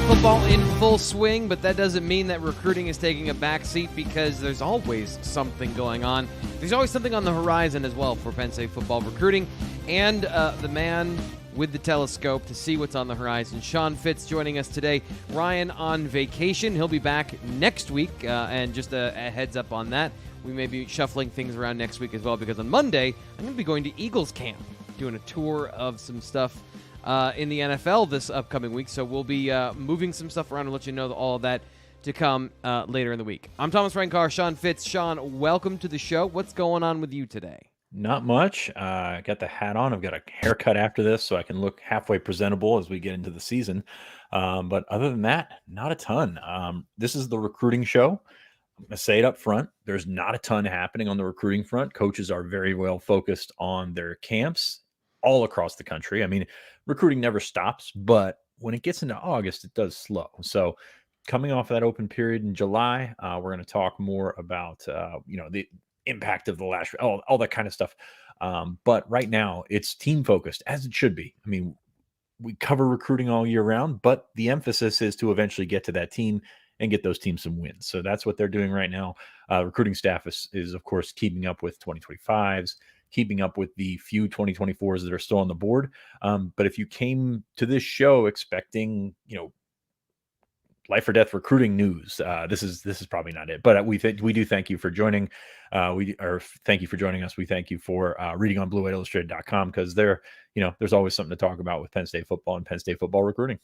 football in full swing, but that doesn't mean that recruiting is taking a backseat because there's always something going on. There's always something on the horizon as well for Penn State football recruiting. And the man with the telescope to see what's on the horizon, Sean Fitz, joining us today. Ryan on vacation. He'll be back next week, and just a heads up on that. We may be shuffling things around next week as well because on Monday, I'm going to be going to Eagles camp, doing a tour of some stuff in the NFL this upcoming week. So we'll be moving some stuff around and let you know all of that to come later in the week. I'm Thomas Rankar, Sean Fitz. Sean, welcome to the show. What's going on with you today? Not much. I got the hat on. I've got a haircut after this so I can look halfway presentable as we get into the season. But other than that, not a ton. This is the recruiting show. I'm going to say it up front. There's not a ton happening on the recruiting front. Coaches are very well focused on their camps all across the country. I mean, recruiting never stops, but when it gets into August, it does slow. So coming off that open period in July, we're going to talk more about, the impact of the last, all that kind of stuff. But right now it's team focused, as it should be. I mean, we cover recruiting all year round, but the emphasis is to eventually get to that team and get those teams some wins. So that's what they're doing right now. Recruiting staff is of course keeping up with 2025s, keeping up with the few 2024s that are still on the board. But if you came to this show expecting, life or death recruiting news, this is probably not it. But we do thank you for joining. Thank you for joining us. We thank you for reading on BlueWhiteIllustrated.com because there's always something to talk about with Penn State football and Penn State football recruiting.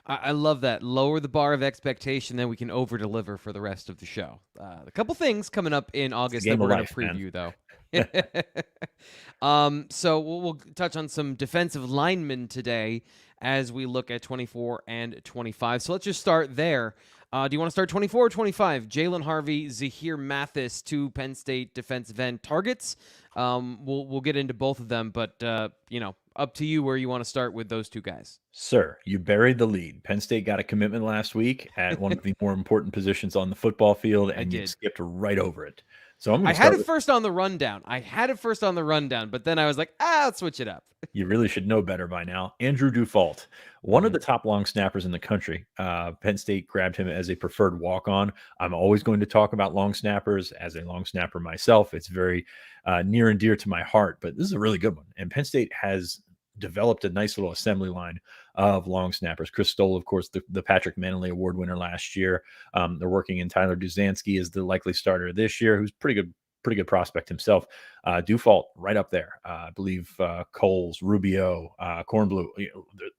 I love that. Lower the bar of expectation, then we can over-deliver for the rest of the show. A couple things coming up in August that we're going to preview, though. So we'll touch on some defensive linemen today as we look at 24 and 25. So let's just start there. Do you want to start 24 or 25? Jalen Harvey, Zahir Mathis, two Penn State defensive end targets. We'll get into both of them, but up to you where you want to start with those two guys. Sir, you buried the lead. Penn State got a commitment last week at one of the more important positions on the football field, and you skipped right over it. So I had it first on the rundown. But then I was like, let's switch it up. You really should know better by now. Andrew Dufault, one of the top long snappers in the country. Penn State grabbed him as a preferred walk-on. I'm always going to talk about long snappers. As a long snapper myself, it's very near and dear to my heart, but this is a really good one. And Penn State has developed a nice little assembly line of long snappers. Chris Stoll, of course, the Patrick Manley Award winner last year. They're working in Tyler Duzansky as the likely starter this year, who's pretty good prospect himself. Dufault right up there. I believe Coles, Rubio, Kornblue.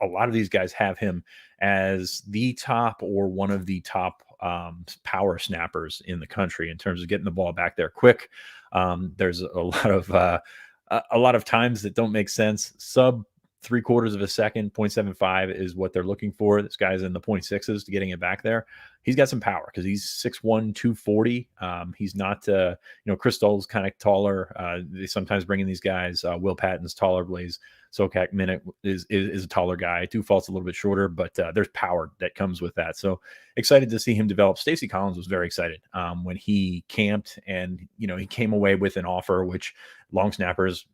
A lot of these guys have him as the top or one of the top power snappers in the country in terms of getting the ball back there quick. There's a lot of times that don't make sense. Sub 3/4 of a second, 0.75 is what they're looking for. This guy's in the 0.6s to getting it back there. He's got some power because he's 6'1", 240. He's not, Chris Stoll's kind of taller. They sometimes bring in these guys. Will Patton's taller. Blaze Sokak Minute is a taller guy. Dufault's a little bit shorter, but there's power that comes with that. So excited to see him develop. Stacey Collins was very excited when he camped, and he came away with an offer, which long snappers,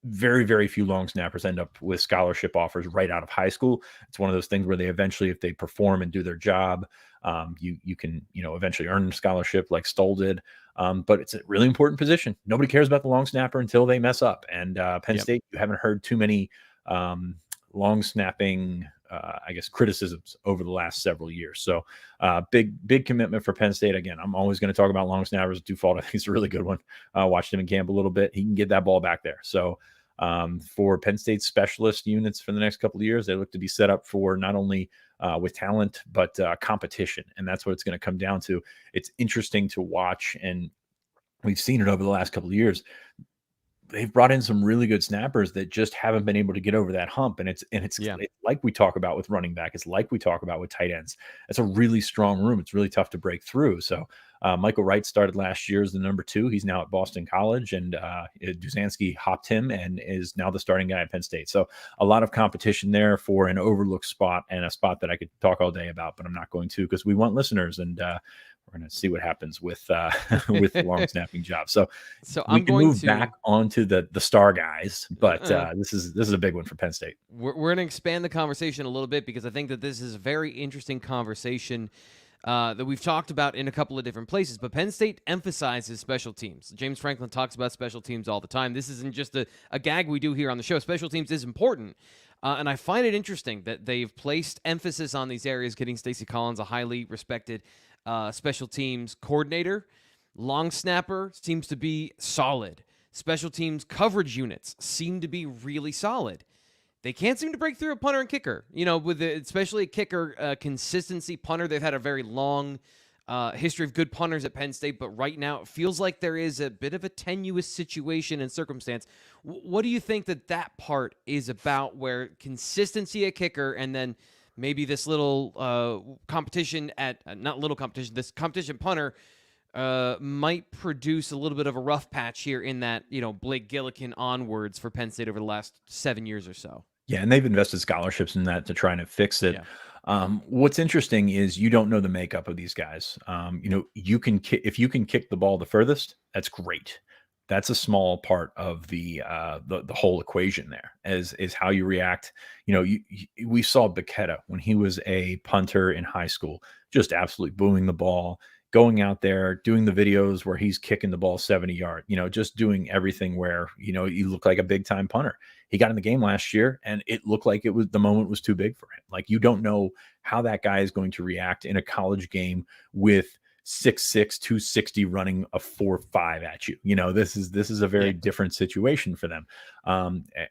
very, very few long snappers end up with scholarship offers right out of high school. It's one of those things where they eventually, if they perform and do their job, you can eventually earn a scholarship like Stoll did. But it's a really important position. Nobody cares about the long snapper until they mess up. And Penn State, you haven't heard too many long snapping, criticisms over the last several years. So big commitment for Penn State. Again, I'm always going to talk about long snappers. Dufault, I think he's a really good one. Watched him in camp a little bit. He can get that ball back there. So for Penn State specialist units for the next couple of years, they look to be set up for not only with talent, but competition. And that's what it's going to come down to. It's interesting to watch, and we've seen it over the last couple of years. They've brought in some really good snappers that just haven't been able to get over that hump. And it's like we talk about with running back. It's like we talk about with tight ends. It's a really strong room. It's really tough to break through. So Michael Wright started last year as the number 2. He's now at Boston College, and Duzansky hopped him and is now the starting guy at Penn State. So a lot of competition there for an overlooked spot, and a spot that I could talk all day about, but I'm not going to because we want listeners, and we're going to see what happens with with the long snapping job. So we I'm can going move to back onto the star guys, but this is a big one for Penn State. We're going to expand the conversation a little bit because I think that this is a very interesting conversation that we've talked about in a couple of different places. But Penn State emphasizes special teams. James Franklin talks about special teams all the time. This isn't just a gag we do here on the show. Special teams is important. And I find it interesting that they've placed emphasis on these areas, getting Stacey Collins, a highly respected special teams coordinator. Long snapper seems to be solid. Special teams coverage units seem to be really solid. They can't seem to break through a punter and kicker. With especially a kicker consistency punter. They've had a very long history of good punters at Penn State, but right now it feels like there is a bit of a tenuous situation and circumstance. What do you think that part is about, where consistency at kicker and then maybe this little competition at this competition punter might produce a little bit of a rough patch here in that, Blake Gillikin onwards for Penn State over the last 7 years or so? Yeah, and they've invested scholarships in that to try to fix it. Yeah. What's interesting is you don't know the makeup of these guys. You can if you can kick the ball the furthest, that's great. That's a small part of the whole equation. There is how you react. We saw Bacchetta when he was a punter in high school, just absolutely booming the ball, going out there, doing the videos where he's kicking the ball 70 yards, just doing everything where, you look like a big time punter. He got in the game last year and it looked like the moment was too big for him. Like, you don't know how that guy is going to react in a college game with 6'6", 260 running a 4.5 at you. This is a very different situation for them.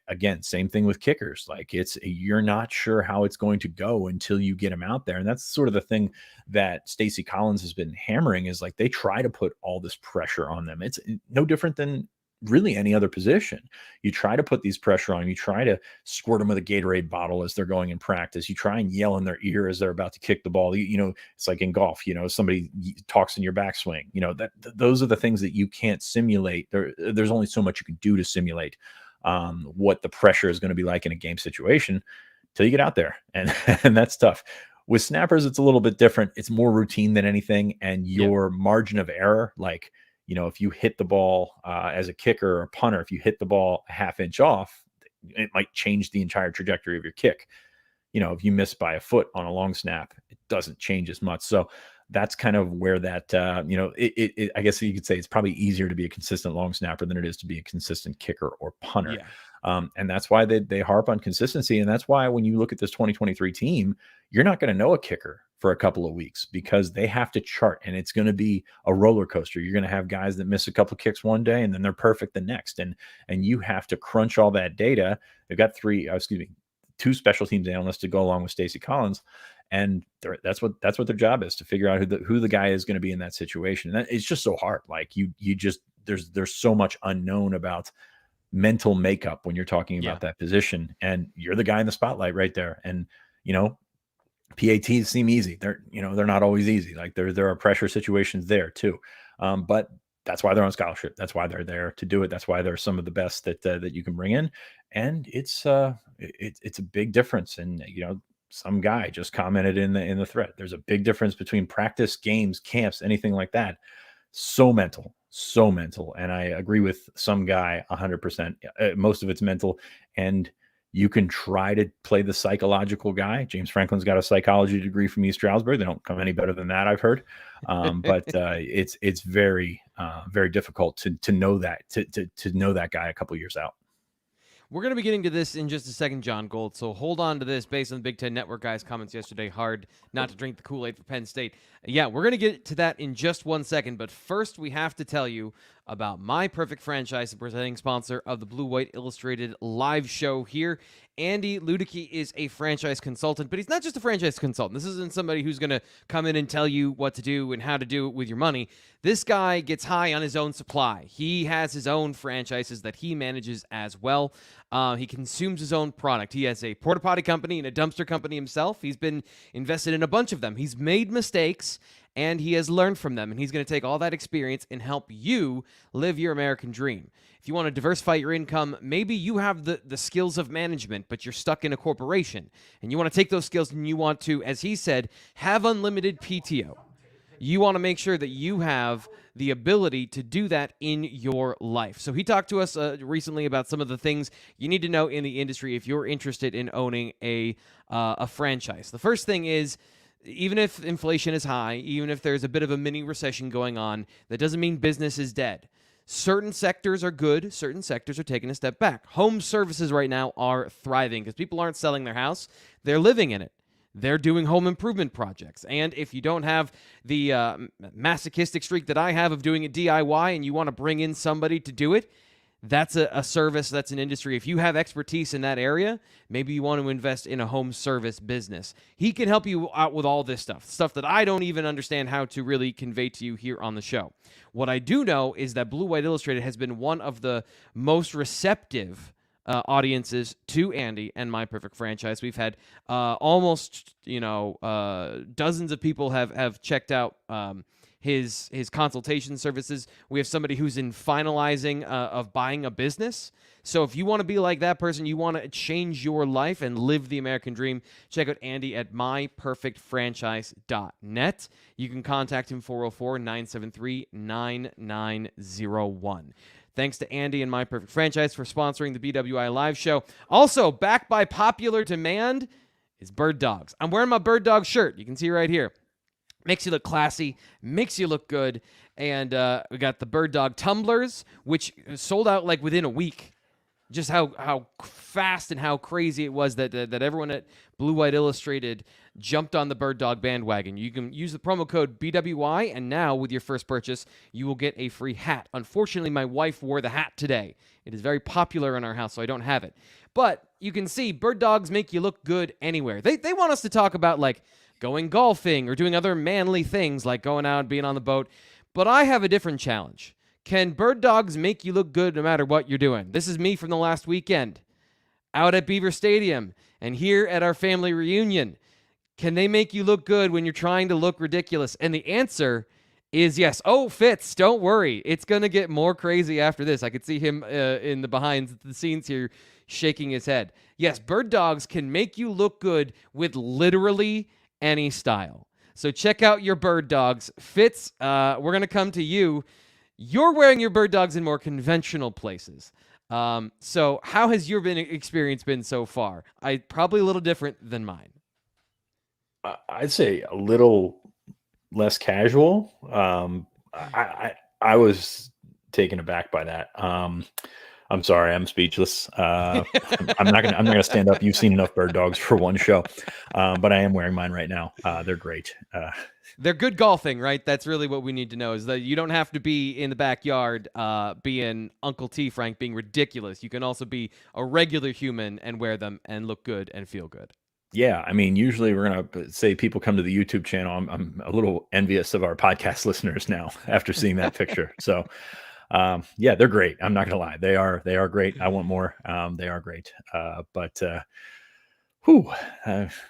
Again, same thing with kickers. Like, you're not sure how it's going to go until you get them out there. And that's sort of the thing that Stacey Collins has been hammering, is like, they try to put all this pressure on them. It's no different than really any other position. You try to put these pressure on them. You try to squirt them with a Gatorade bottle as they're going in practice. You try and yell in their ear as they're about to kick the ball. It's like in golf, somebody talks in your backswing, those are the things that you can't simulate. There's only so much you can do to simulate what the pressure is going to be like in a game situation till you get out there. And, and that's tough. With snappers, it's a little bit different. It's more routine than anything. And your margin of error, like, if you hit the ball as a kicker or punter, if you hit the ball a half inch off, it might change the entire trajectory of your kick. If you miss by a foot on a long snap, it doesn't change as much. So that's kind of where that, I guess you could say it's probably easier to be a consistent long snapper than it is to be a consistent kicker or punter. Yeah. And that's why they harp on consistency. And that's why when you look at this 2023 team, you're not going to know a kicker for a couple of weeks because they have to chart, and it's going to be a roller coaster. You're going to have guys that miss a couple kicks one day and then they're perfect the next. And you have to crunch all that data. They've got two special teams analysts to go along with Stacey Collins. And that's what their job is, to figure out who the guy is going to be in that situation. And it's just so hard. Like, there's so much unknown about mental makeup when you're talking about that position, and you're the guy in the spotlight right there. And, PATs seem easy. They're not always easy. Like, there are pressure situations there too. But that's why they're on scholarship. That's why they're there to do it. That's why they're some of the best that you can bring in. And it's a big difference. And, some guy just commented in the thread, there's a big difference between practice, games, camps, anything like that. So mental. And I agree with some guy 100%. Most of it's mental, and you can try to play the psychological guy. James Franklin's got a psychology degree from East Stroudsburg. They don't come any better than that, I've heard. But it's very, very difficult to know that, to know that guy a couple years out. We're going to be getting to this in just a second, John Gold, so hold on to this. Based on the Big Ten Network guys' comments yesterday, hard not to drink the Kool-Aid for Penn State. Yeah, we're going to get to that in just 1 second, but first we have to tell you about My Perfect Franchise, the presenting sponsor of the Blue White Illustrated live show here. Andy Ludicky is a franchise consultant, but he's not just a franchise consultant. This isn't somebody who's going to come in and tell you what to do and how to do it with your money. This guy gets high on his own supply. He has his own franchises that he manages as well. He consumes his own product. He has a porta potty company and a dumpster company himself. He's been invested in a bunch of them. He's made mistakes, and he has learned from them, and he's going to take all that experience and help you live your American dream. If you want to diversify your income, maybe you have the skills of management, but you're stuck in a corporation, and you want to take those skills and you want to, as he said, have unlimited PTO. You want to make sure that you have the ability to do that in your life. So he talked to us recently about some of the things you need to know in the industry if you're interested in owning a franchise. The first thing is, even if inflation is high, even if there's a bit of a mini recession going on, that doesn't mean business is dead. Certain sectors are good. Certain sectors are taking a step back. Home services right now are thriving because people aren't selling their house. They're living in it. They're doing home improvement projects. And if you don't have the masochistic streak that I have of doing it DIY and you want to bring in somebody to do it, that's a service, that's an industry. If you have expertise in that area, maybe you want to invest in a home service business. He can help you out with all this stuff that I don't even understand how to really convey to you here on the show. What I do know is that Blue White Illustrated has been one of the most receptive audiences to Andy and My Perfect Franchise. We've had almost, dozens of people have checked out his consultation services. We have somebody who's in finalizing of buying a business. So if you want to be like that person, you want to change your life and live the American dream, check out Andy at myperfectfranchise.net. You can contact him 404-973-9901. Thanks to Andy and My Perfect Franchise for sponsoring the BWI Live Show. Also, backed by popular demand is Bird Dogs. I'm wearing my Bird Dog shirt. You can see right here. Makes you look classy, makes you look good. And we got the Bird Dog tumblers, which sold out like within a week. Just how fast and how crazy it was that everyone at Blue White Illustrated jumped on the Bird Dog bandwagon. You can use the promo code BWI, and now with your first purchase, you will get a free hat. Unfortunately, my wife wore the hat today. It is very popular in our house, so I don't have it. But you can see Bird Dogs make you look good anywhere. They want us to talk about like going golfing or doing other manly things like going out and being on the boat. But I have a different challenge. Can Bird Dogs make you look good no matter what you're doing? This is me from the last weekend, out at Beaver Stadium and here at our family reunion. Can they make you look good when you're trying to look ridiculous? And the answer is yes. Oh, Fitz, don't worry. It's going to get more crazy after this. I could see him in the behind the scenes here shaking his head. Yes, Bird Dogs can make you look good with literally any style. So check out your Bird Dogs. Fitz, we're going to come to you. You're wearing your Bird Dogs in more conventional places. So how has your experience been so far? Probably a little different than mine. I'd say a little less casual. I was taken aback by that. I'm sorry, I'm speechless. I'm not gonna stand up. You've seen enough Bird Dogs for one show, but I am wearing mine right now. They're great. They're good golfing, right? That's really what we need to know, is that you don't have to be in the backyard being Uncle T, Frank, being ridiculous. You can also be a regular human and wear them and look good and feel good. Yeah, I mean, usually we're going to say people come to the YouTube channel. I'm a little envious of our podcast listeners now after seeing that picture. So, yeah, they're great. I'm not going to lie. They are great. I want more. They are great. But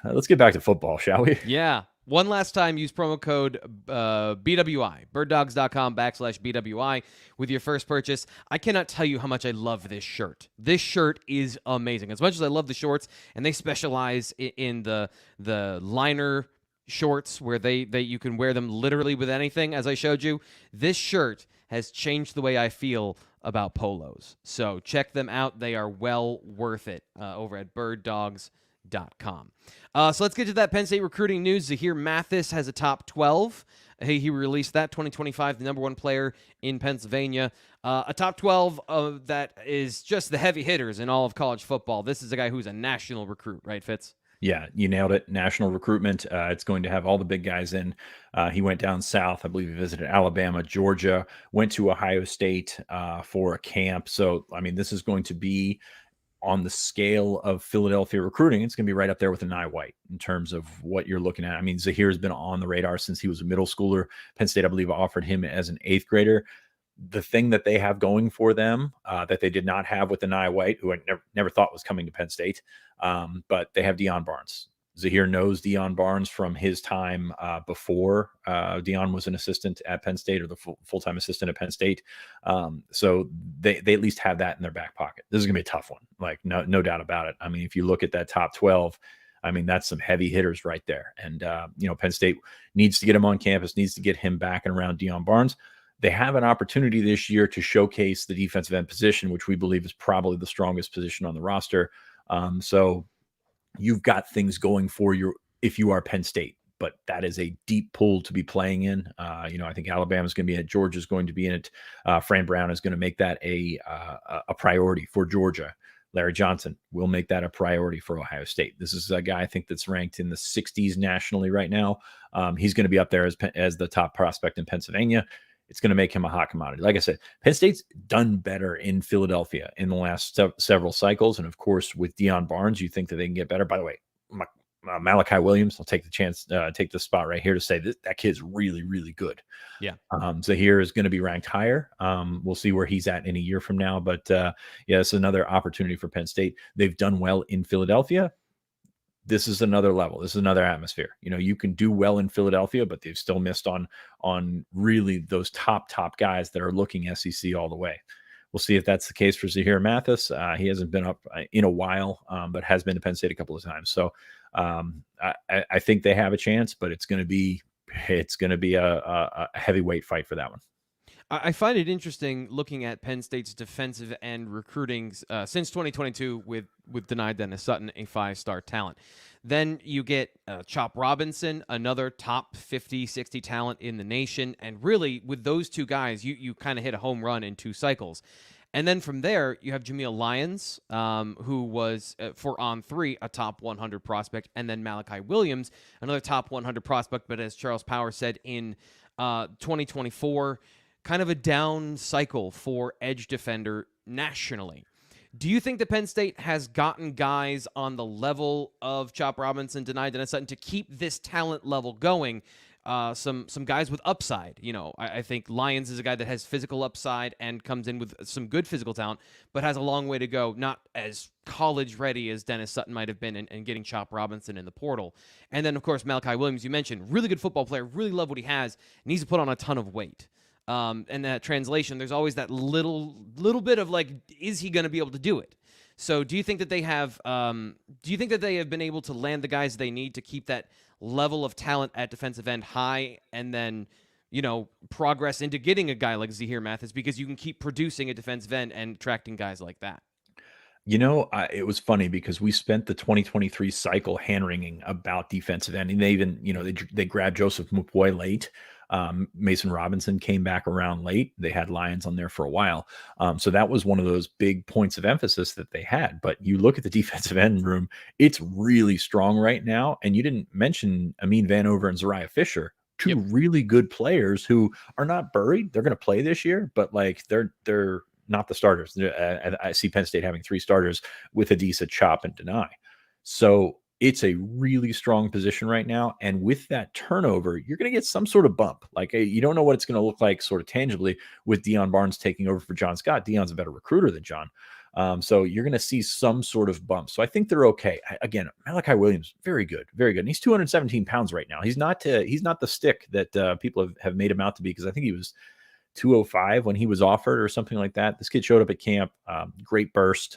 let's get back to football, shall we? Yeah. One last time, use promo code BWI, birddogs.com/BWI with your first purchase. I cannot tell you how much I love this shirt. This shirt is amazing. As much as I love the shorts, and they specialize in the liner shorts where you can wear them literally with anything, as I showed you, this shirt has changed the way I feel about polos. So check them out. They are well worth it over at birddogs.com. So let's get to that Penn State recruiting news. Zahir Mathis has a top 12. He released that 2025, the number one player in Pennsylvania. A top 12 that is just the heavy hitters in all of college football. This is a guy who's a national recruit, right, Fitz? Yeah, you nailed it. National recruitment. It's going to have all the big guys in. He went down south. I believe he visited Alabama, Georgia, went to Ohio State for a camp. So, I mean, this is going to be on the scale of Philadelphia recruiting. It's going to be right up there with an Nye White in terms of what you're looking at. I mean, Zahir has been on the radar since he was a middle schooler. Penn State, I believe, offered him as an 8th grader. The thing that they have going for them that they did not have with the Nye White, who I never thought was coming to Penn State, but they have Deion Barnes. Zahir knows Deion Barnes from his time before Deion was an assistant at Penn State, or the full-time assistant at Penn State. So they at least have that in their back pocket. This is going to be a tough one, like no doubt about it. I mean, if you look at that top 12, I mean, that's some heavy hitters right there. And, Penn State needs to get him on campus, needs to get him back and around Deion Barnes. They have an opportunity this year to showcase the defensive end position, which we believe is probably the strongest position on the roster. So you've got things going for you if you are Penn State, but that is a deep pool to be playing in. I think Alabama's going to be in it. Georgia's going to be in it. Fran Brown is going to make that a priority for Georgia. Larry Johnson will make that a priority for Ohio State. This is a guy I think that's ranked in the 60s nationally right now. He's going to be up there as the top prospect in Pennsylvania. It's going to make him a hot commodity. Like I said, Penn State's done better in Philadelphia in the last several cycles. And of course, with Deion Barnes, you think that they can get better. By the way, Malachi Williams, I'll take the chance, take the spot right here to say that kid's really, really good. Yeah. Zahir is going to be ranked higher. We'll see where he's at in a year from now. But it's another opportunity for Penn State. They've done well in Philadelphia. This is another level. This is another atmosphere. You can do well in Philadelphia, but they've still missed on really those top guys that are looking SEC all the way. We'll see if that's the case for Zahir Mathis. He hasn't been up in a while, but has been to Penn State a couple of times. So I think they have a chance, but it's going to be a heavyweight fight for that one. I find it interesting looking at Penn State's defensive end recruiting since 2022 with Denai Dennis Sutton, a 5-star talent. Then you get Chop Robinson, another top 50, 60 talent in the nation. And really, with those two guys, you kind of hit a home run in 2 cycles. And then from there, you have Jameel Lyons, who was, for On3, a top 100 prospect. And then Malachi Williams, another top 100 prospect. But as Charles Power said in 2024, kind of a down cycle for edge defender nationally. Do you think that Penn State has gotten guys on the level of Chop Robinson, Denai Dennis Sutton to keep this talent level going? Some guys with upside. I think Lyons is a guy that has physical upside and comes in with some good physical talent, but has a long way to go. Not as college ready as Dennis Sutton might have been and getting Chop Robinson in the portal. And then, of course, Malachi Williams, you mentioned, really good football player, really love what he has, needs to put on a ton of weight. And that translation, there's always that little bit of like, is he going to be able to do it? So do you think that they have been able to land the guys they need to keep that level of talent at defensive end high, and then, progress into getting a guy like Zahir Mathis, because you can keep producing a defensive end and attracting guys like that? It was funny because we spent the 2023 cycle hand-wringing about defensive end, and they even, they grabbed Joseph Mupoi late. Mason Robinson came back around late. They had Lyons on there for a while. So that was one of those big points of emphasis that they had. But you look at the defensive end room, it's really strong right now. And you didn't mention Amin Vanover and Zariah Fisher, two really good players who are not buried. They're going to play this year, but like they're not the starters. I see Penn State having 3 starters with Adisa, Chop, and Denai. So it's a really strong position right now. And with that turnover, you're going to get some sort of bump. Like, you don't know what it's going to look like sort of tangibly with Deion Barnes taking over for John Scott. Deion's a better recruiter than John. So you're going to see some sort of bump. So I think they're okay. Again, Malachi Williams, very good, very good. And he's 217 pounds right now. He's not the stick that people have made him out to be, because I think he was 205 when he was offered or something like that. This kid showed up at camp, great burst.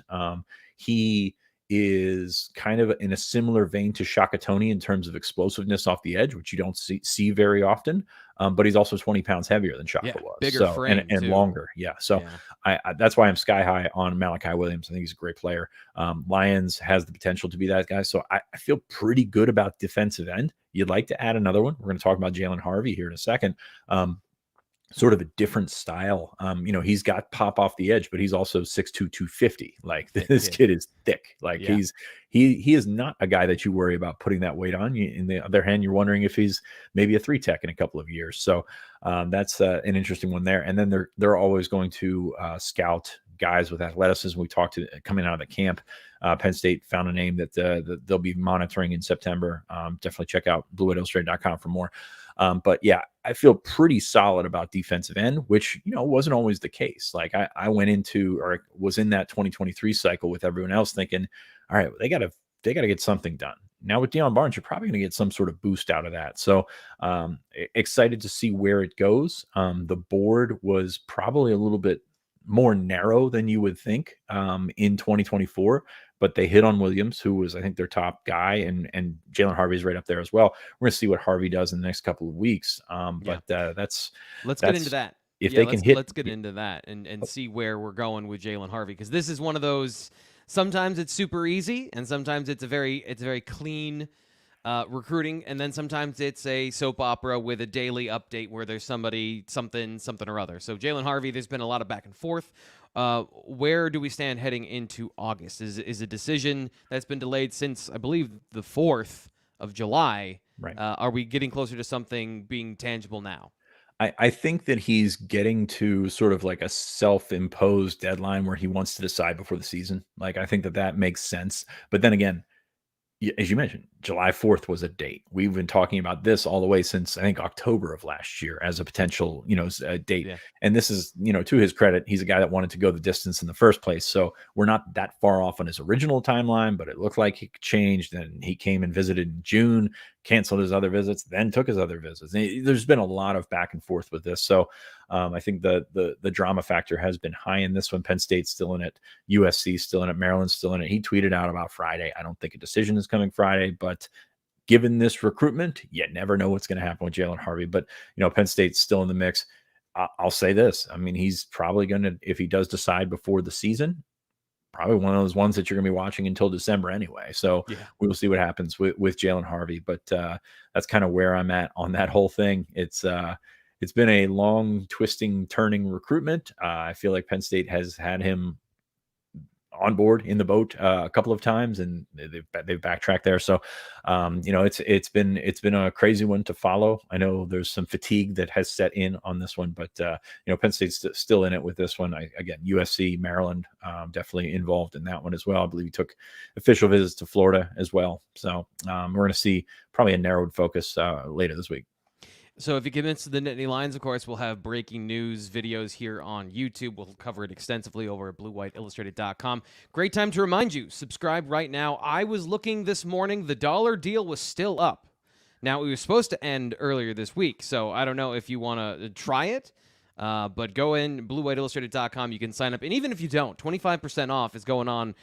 He is kind of in a similar vein to Shaka Toney in terms of explosiveness off the edge, which you don't see very often. But he's also 20 pounds heavier than Shaka was. Bigger frame and longer. Yeah. So I that's why I'm sky high on Malachi Williams. I think he's a great player. Lyons has the potential to be that guy. So I feel pretty good about defensive end. You'd like to add another one. We're going to talk about Jalen Harvey here in a second. Sort of a different style. He's got pop off the edge, but he's also 6'2", 250. Like, this kid is thick. Like, he is not a guy that you worry about putting that weight on. In the other hand, you're wondering if he's maybe a 3-tech in a couple of years. So that's an interesting one there. And then they're always going to scout guys with athleticism. We talked to coming out of the camp. Penn State found a name that they'll be monitoring in September. Definitely check out blueillustrated.com for more. But yeah, I feel pretty solid about defensive end, which, wasn't always the case. Like, I went into, or was in that 2023 cycle with everyone else thinking, all right, they got to get something done. Now with Deion Barnes, you're probably going to get some sort of boost out of that. So excited to see where it goes. The board was probably a little bit more narrow than you would think in 2024. But they hit on Williams, who was, I think, their top guy, and Jalen Harvey's right up there as well. We're going to see what Harvey does in the next couple of weeks. But let's get into that. If they can hit, let's get into that and see where we're going with Jalen Harvey, because this is one of those. Sometimes it's super easy, and sometimes it's a very clean recruiting, and then sometimes it's a soap opera with a daily update where there's something or other. So Jalen Harvey, there's been a lot of back and forth. Where do we stand heading into August? Is a decision that's been delayed since, I believe, the 4th of July. Right. Are we getting closer to something being tangible now? I think that he's getting to sort of like a self-imposed deadline where he wants to decide before the season. Like, I think that makes sense. But then again, as you mentioned, July 4th was a date. We've been talking about this all the way since, I think, October of last year as a potential, date. Yeah. And this is, to his credit, he's a guy that wanted to go the distance in the first place. So we're not that far off on his original timeline, but it looked like he changed. And he came and visited in June, canceled his other visits, then took his other visits. And there's been a lot of back and forth with this. So I think the drama factor has been high in this one. Penn State's still in it. USC still in it. Maryland's still in it. He tweeted out about Friday. I don't think a decision is coming Friday, but given this recruitment, you never know what's going to happen with Jalen Harvey. But, Penn State's still in the mix. I'll say this. I mean, he's probably going to, if he does decide before the season, probably one of those ones that you're going to be watching until December anyway. So we will see what happens with Jalen Harvey. But that's kind of where I'm at on that whole thing. It's been a long, twisting, turning recruitment. I feel like Penn State has had him on board in the boat a couple of times, and they've backtracked there. So, it's been a crazy one to follow. I know there's some fatigue that has set in on this one, but Penn State's still in it with this one. Again, USC, Maryland, definitely involved in that one as well. I believe he took official visits to Florida as well. So we're going to see probably a narrowed focus later this week. So if you commit to the Nittany Lions, of course, we'll have breaking news videos here on YouTube. We'll cover it extensively over at BlueWhiteIllustrated.com. Great time to remind you, subscribe right now. I was looking this morning. The dollar deal was still up. Now, it was supposed to end earlier this week, so I don't know if you want to try it. But go in, BlueWhiteIllustrated.com. You can sign up. And even if you don't, 25% off is going on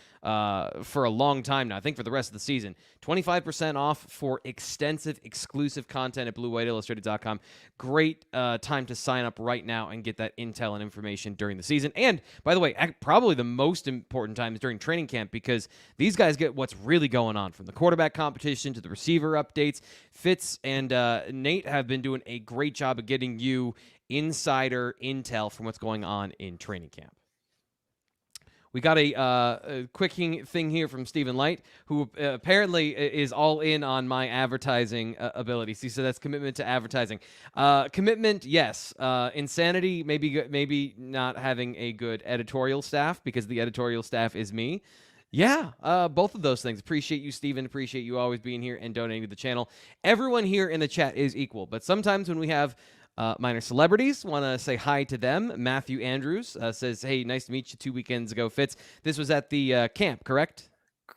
for a long time now. I think for the rest of the season. 25% off for extensive, exclusive content at BlueWhiteIllustrated.com. Great time to sign up right now and get that intel and information during the season. And, by the way, probably the most important time is during training camp, because these guys get what's really going on, from the quarterback competition to the receiver updates. Fitz and Nate have been doing a great job of getting you insider intel from what's going on in training camp. We got a quick thing here from Stephen Light, who apparently is all in on my advertising abilities. He said that's commitment to advertising. Commitment, yes. Insanity, maybe not having a good editorial staff, because the editorial staff is me. Yeah, both of those things. Appreciate you, Steven. Appreciate you always being here and donating to the channel. Everyone here in the chat is equal, but sometimes when we have minor celebrities, want to say hi to them. Matthew Andrews says, hey, nice to meet you 2 weekends ago, Fitz. This was at the camp, correct?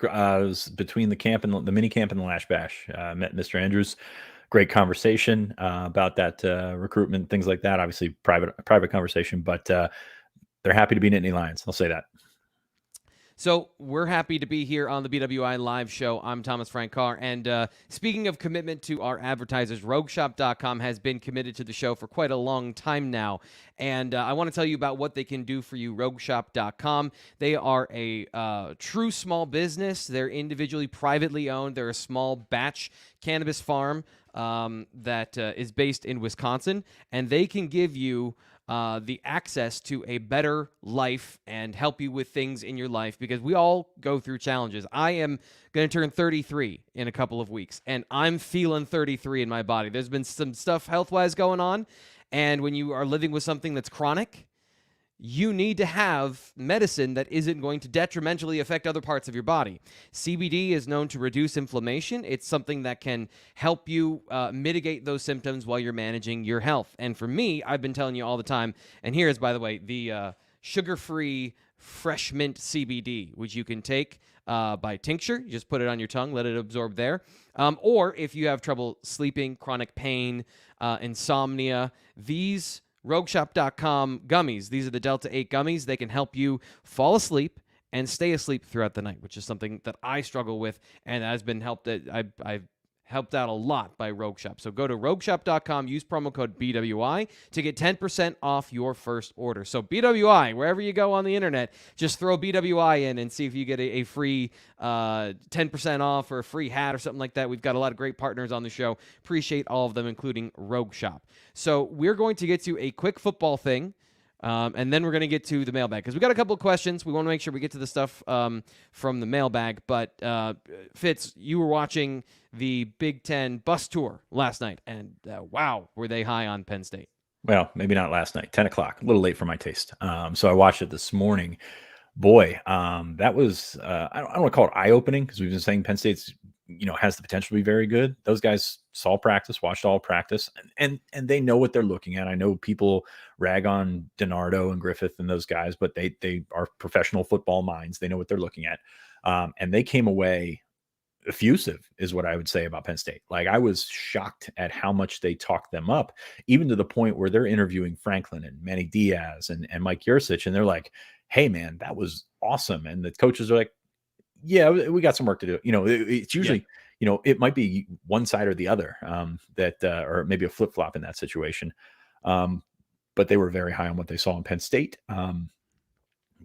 It was between the camp and the mini camp and the Lash Bash. Met Mr. Andrews. Great conversation about that recruitment, things like that. Obviously, private conversation, but they're happy to be Nittany Lions. I'll say that. So we're happy to be here on the BWI Live Show. I'm Thomas Frank Carr, and speaking of commitment to our advertisers, RogueShop.com has been committed to the show for quite a long time now, and I want to tell you about what they can do for you. RogueShop.com. They are a true small business. They're individually, privately owned. They're a small batch cannabis farm that is based in Wisconsin, and they can give you the access to a better life and help you with things in your life, because we all go through challenges. I am going to turn 33 in a couple of weeks, and I'm feeling 33 in my body. There's been some stuff health-wise going on, and when you are living with something that's chronic, you need to have medicine that isn't going to detrimentally affect other parts of your body. CBD is known to reduce inflammation. It's something that can help you mitigate those symptoms while you're managing your health. And for me, I've been telling you all the time, and here's, by the way, the sugar-free fresh mint CBD, which you can take by tincture. You just put it on your tongue, let it absorb there. Or if you have trouble sleeping, chronic pain, insomnia, these RogueShop.com gummies. These are the Delta 8 gummies. They can help you fall asleep and stay asleep throughout the night, which is something that I struggle with and has been helped. I've helped out a lot by Rogue Shop. So go to RogueShop.com, use promo code BWI to get 10% off your first order. So BWI, wherever you go on the internet, just throw BWI in and see if you get a free 10% off or a free hat or something like that. We've got a lot of great partners on the show. Appreciate all of them, including Rogue Shop. So we're going to get to a quick football thing. And then we're going to get to the mailbag because we got a couple of questions. We want to make sure we get to the stuff from the mailbag. But Fitz, you were watching the Big Ten bus tour last night, and wow, were they high on Penn State? Well, maybe not last night, 10 o'clock, a little late for my taste. So I watched it this morning. Boy, that was, I don't want to call it eye-opening because we've been saying Penn State's, has the potential to be very good. Those guys saw practice, watched all practice, and they know what they're looking at. I know people rag on DiNardo and Griffith and those guys, but they are professional football minds. They know what they're looking at. And they came away effusive is what I would say about Penn State. Like, I was shocked at how much they talked them up, even to the point where they're interviewing Franklin and Manny Diaz and Mike Yurcich, and they're like, hey man, that was awesome. And the coaches are like, yeah, we got some work to do. It's usually, it might be one side or the other, or maybe a flip-flop in that situation. But they were very high on what they saw in Penn State.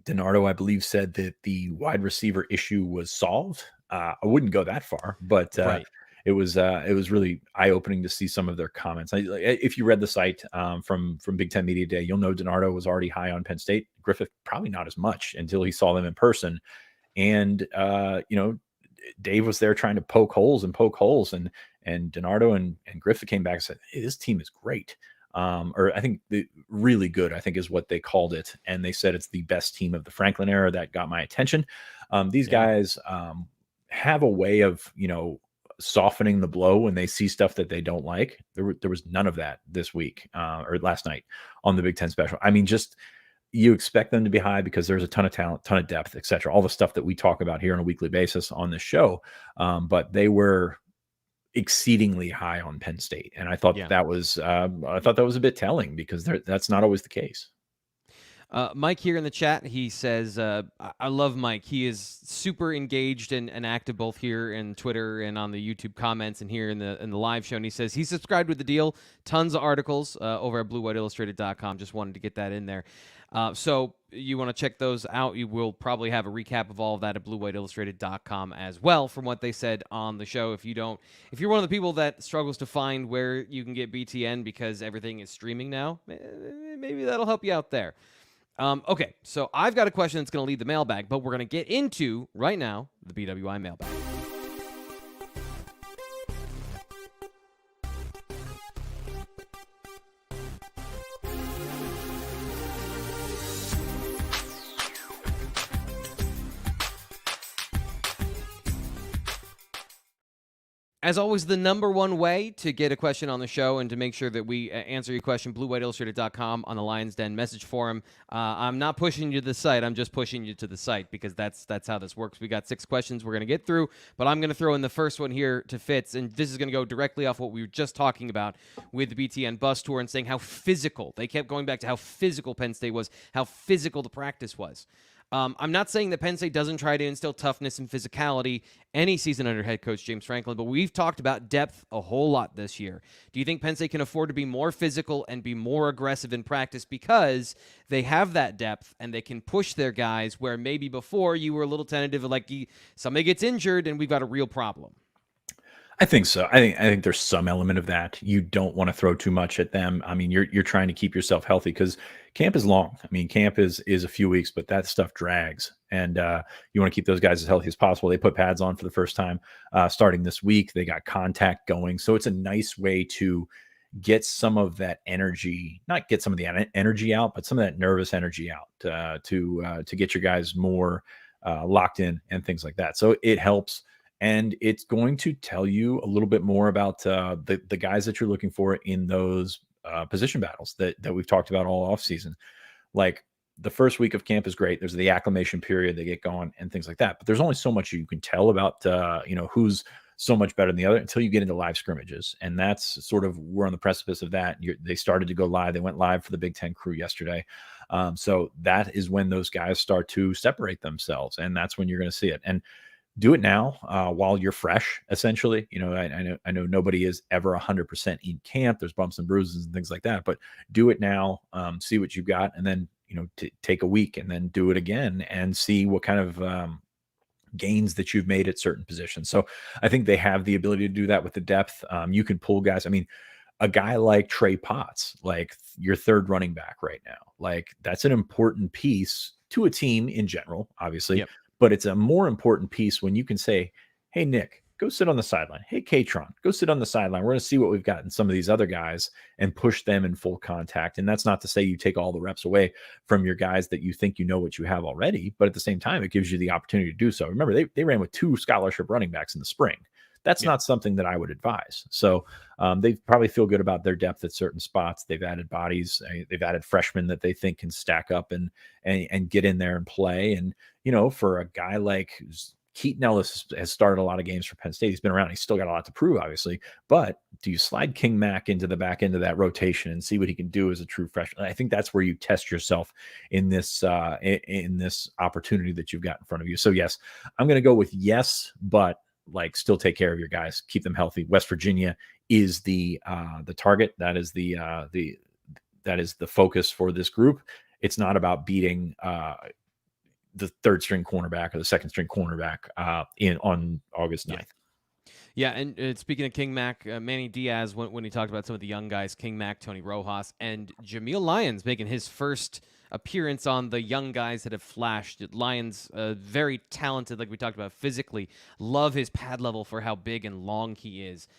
DiNardo, I believe, said that the wide receiver issue was solved. I wouldn't go that far, but Right. it was really eye-opening to see some of their comments. If you read the site from Big Ten Media Day, you'll know DiNardo was already high on Penn State. Griffith probably not as much until he saw them in person. And Dave was there trying to poke holes, and DiNardo and Griffith came back and said, hey, this team is great. Or I think really good, I think is what they called it. And they said it's the best team of the Franklin era. That got my attention. These guys have a way of, softening the blow when they see stuff that they don't like. There was none of that this week or last night on the Big Ten special. I mean, just you expect them to be high because there's a ton of talent, ton of depth, et cetera. All the stuff that we talk about here on a weekly basis on this show. But they were exceedingly high on Penn State. And I thought that was a bit telling because that's not always the case. Mike here in the chat, he says, I love Mike. He is super engaged and active both here in Twitter and on the YouTube comments and here in the live show. And he says he's subscribed with the deal. Tons of articles over at BlueWhiteIllustrated.com. Just wanted to get that in there. So you want to check those out. You will probably have a recap of all of that at BlueWhiteIllustrated.com as well from what they said on the show. If you're one of the people that struggles to find where you can get BTN because everything is streaming now, maybe that'll help you out there. Okay, so I've got a question that's going to lead the mailbag, but we're going to get into, right now, the BWI mailbag. As always, the number one way to get a question on the show and to make sure that we answer your question, BlueWhiteIllustrated.com on the Lions Den message forum. I'm not pushing you to the site. I'm just pushing you to the site because that's how this works. We got 6 questions we're going to get through, but I'm going to throw in the first one here to Fitz, and this is going to go directly off what we were just talking about with the BTN bus tour and saying how physical. They kept going back to how physical Penn State was, how physical the practice was. I'm not saying that Penn State doesn't try to instill toughness and physicality any season under head coach James Franklin, but we've talked about depth a whole lot this year. Do you think Penn State can afford to be more physical and be more aggressive in practice because they have that depth and they can push their guys where maybe before you were a little tentative of like somebody gets injured and we've got a real problem? I think so. I think there's some element of that. You don't want to throw too much at them. I mean, you're trying to keep yourself healthy because camp is long. I mean, camp is a few weeks, but that stuff drags, and you want to keep those guys as healthy as possible. They put pads on for the first time starting this week. They got contact going, so it's a nice way to get some of that energy, not get some of the energy out, but some of that nervous energy out to get your guys more locked in and things like that. So it helps. And it's going to tell you a little bit more about the guys that you're looking for in those position battles that we've talked about all offseason. Like the first week of camp is great. There's the acclimation period, they get going and things like that. But there's only so much you can tell about who's so much better than the other until you get into live scrimmages. And that's sort of, we're on the precipice of that. They started to go live. They went live for the Big Ten crew yesterday. So that is when those guys start to separate themselves. And that's when you're going to see it. And do it now while you're fresh, essentially. I know nobody is ever 100% in camp. There's bumps and bruises and things like that, but do it now, see what you've got, and then, take a week and then do it again and see what kind of gains that you've made at certain positions. So I think they have the ability to do that with the depth. You can pull guys. I mean, a guy like Trey Potts, like your third running back right now, like that's an important piece to a team in general, obviously. Yep. But it's a more important piece when you can say, hey, Nick, go sit on the sideline. Hey, Katron, go sit on the sideline. We're going to see what we've got in some of these other guys and push them in full contact. And that's not to say you take all the reps away from your guys that you think you know what you have already, but at the same time, it gives you the opportunity to do so. Remember, they ran with 2 scholarship running backs in the spring. That's not something that I would advise. So they probably feel good about their depth at certain spots. They've added bodies. They've added freshmen that they think can stack up and get in there and play. And, for a guy like Keaton Ellis has started a lot of games for Penn State. He's been around. He's still got a lot to prove, obviously. But do you slide King Mack into the back end of that rotation and see what he can do as a true freshman? I think that's where you test yourself in this opportunity that you've got in front of you. So, yes, I'm going to go with yes, but like still take care of your guys, keep them healthy. West Virginia is the target. That is the focus for this group. It's not about beating the third string cornerback or the second string cornerback on August 9th. Yeah, and speaking of King Mack, Manny Diaz, when he talked about some of the young guys, King Mack, Tony Rojas, and Jameel Lyons making his first appearance on the young guys that have flashed. Lyons, very talented, like we talked about, physically. Love his pad level for how big and long he is.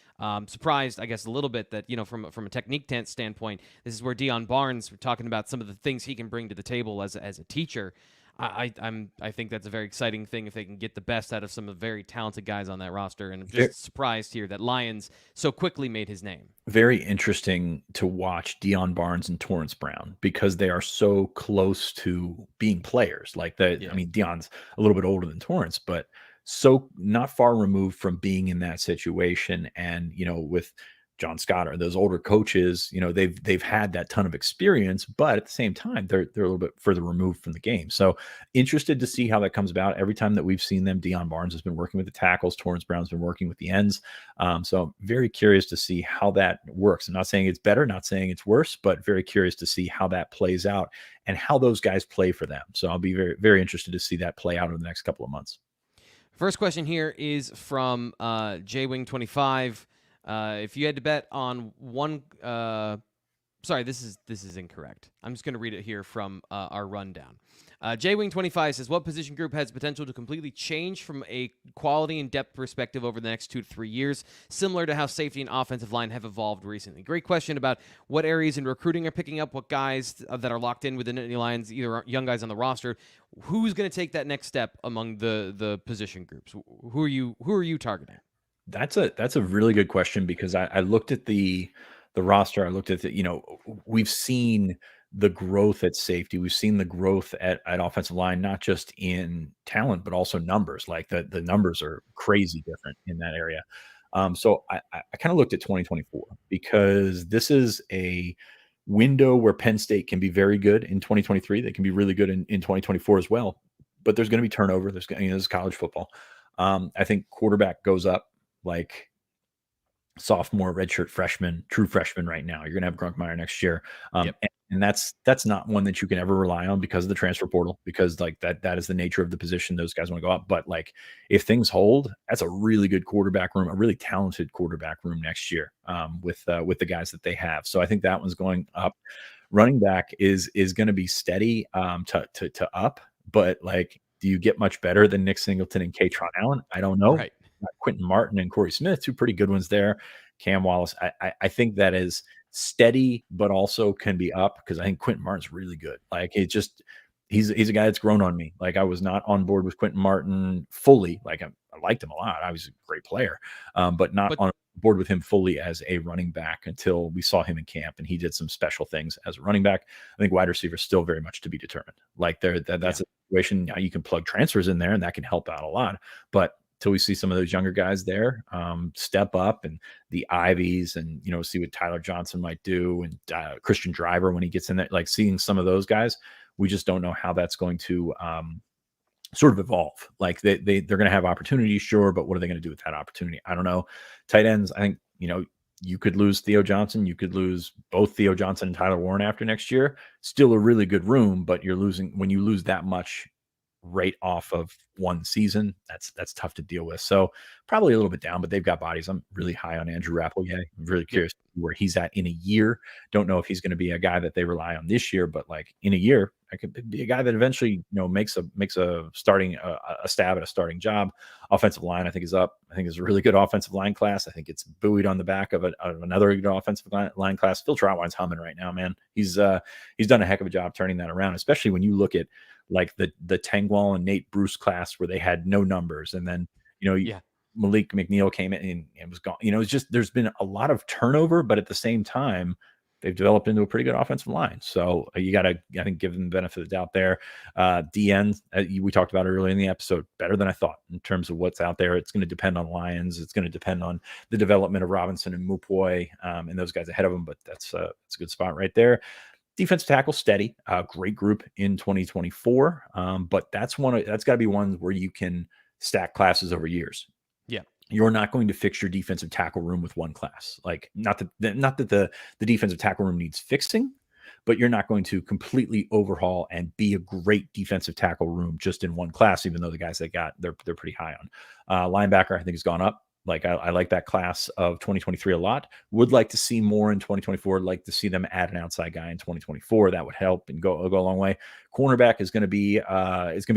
Surprised, I guess, a little bit that, from a technique standpoint, this is where Deion Barnes, we're talking about some of the things he can bring to the table as a teacher. I think that's a very exciting thing if they can get the best out of some of the very talented guys on that roster. And I'm just surprised here that Lyons so quickly made his name. Very interesting to watch Deion Barnes and Torrance Brown because they are so close to being players. Like that. Yeah. I mean, Deion's a little bit older than Torrance, but so not far removed from being in that situation. And, with John Scott or those older coaches, they've had that ton of experience, but at the same time, they're a little bit further removed from the game. So interested to see how that comes about. Every time that we've seen them, Deion Barnes has been working with the tackles. Torrance Brown's been working with the ends. So I'm very curious to see how that works. I'm not saying it's better, not saying it's worse, but very curious to see how that plays out and how those guys play for them. So I'll be very, very interested to see that play out over the next couple of months. First question here is from JWing25. If you had to bet on one, sorry, this is incorrect. I'm just going to read it here from our rundown. JWing25 says, what position group has potential to completely change from a quality and depth perspective over the next 2 to 3 years, similar to how safety and offensive line have evolved recently? Great question about what areas in recruiting are picking up, what guys that are locked in with the Nittany Lions, either young guys on the roster. Who's going to take that next step among the position groups? Who are you targeting? That's a really good question because I looked at the roster. I looked at we've seen the growth at safety. We've seen the growth at offensive line, not just in talent, but also numbers. Like the numbers are crazy different in that area. So I kind of looked at 2024 because this is a window where Penn State can be very good in 2023. They can be really good in 2024 as well. But there's going to be turnover. This is college football. I think quarterback goes up. Like sophomore, redshirt freshman, true freshman right now. You're going to have Grunkmeyer next year. And that's not one that you can ever rely on because of the transfer portal, because like that is the nature of the position. Those guys want to go up. But like if things hold, that's a really good quarterback room, a really talented quarterback room next year with the guys that they have. So I think that one's going up. Running back is going to be steady to up, but like, do you get much better than Nick Singleton and Katron Allen? I don't know. Right. Quentin Martin and Corey Smith, 2 pretty good ones there. Cam Wallace, I think that is steady, but also can be up because I think Quentin Martin's really good. Like he's a guy that's grown on me. Like I was not on board with Quentin Martin fully. Like I liked him a lot. I was a great player, but not on board with him fully as a running back until we saw him in camp and he did some special things as a running back. I think wide receiver is still very much to be determined. Like that's a situation. Now you can plug transfers in there and that can help out a lot, but till we see some of those younger guys there step up, and the Ivies, and see what Tyler Johnson might do, and Christian Driver when he gets in there. Like, seeing some of those guys, we just don't know how that's going to sort of evolve. Like, they're going to have opportunities, sure, but what are they going to do with that opportunity? I don't know. Tight ends, I think you could lose Theo Johnson, you could lose both Theo Johnson and Tyler Warren after next year. Still a really good room, but when you lose that much right off of one season, that's tough to deal with. So probably a little bit down, but they've got bodies. I'm really high on Andrew Rappelgate. I'm really curious where he's at in a year. Don't know if he's going to be a guy that they rely on this year, but like in a year, I could be a guy that eventually makes a starting a stab at a starting job. Offensive line, I think, is up. I think it's a really good offensive line class. I think it's buoyed on the back of another good offensive line class. Phil Trotwine's humming right now, man. He's done a heck of a job turning that around, especially when you look at like the Tangwall and Nate Bruce class where they had no numbers, and then Malik McNeil came in and was gone. It's just, there's been a lot of turnover, but at the same time, they've developed into a pretty good offensive line. So you got to, I think, give them the benefit of the doubt there. DN, we talked about earlier in the episode, better than I thought in terms of what's out there. It's going to depend on Lions. It's going to depend on the development of Robinson and Mupoy and those guys ahead of them. But that's a good spot right there. Defensive tackle, steady, great group in 2024. But that's got to be one where you can stack classes over years. Yeah. You're not going to fix your defensive tackle room with one class. Like, not that the defensive tackle room needs fixing, but you're not going to completely overhaul and be a great defensive tackle room just in one class, even though the guys they're pretty high on. Linebacker, I think, has gone up. Like, I like that class of 2023 a lot. Would like to see more in 2024. Like to see them add an outside guy in 2024. That would help and go a long way. Cornerback is going to be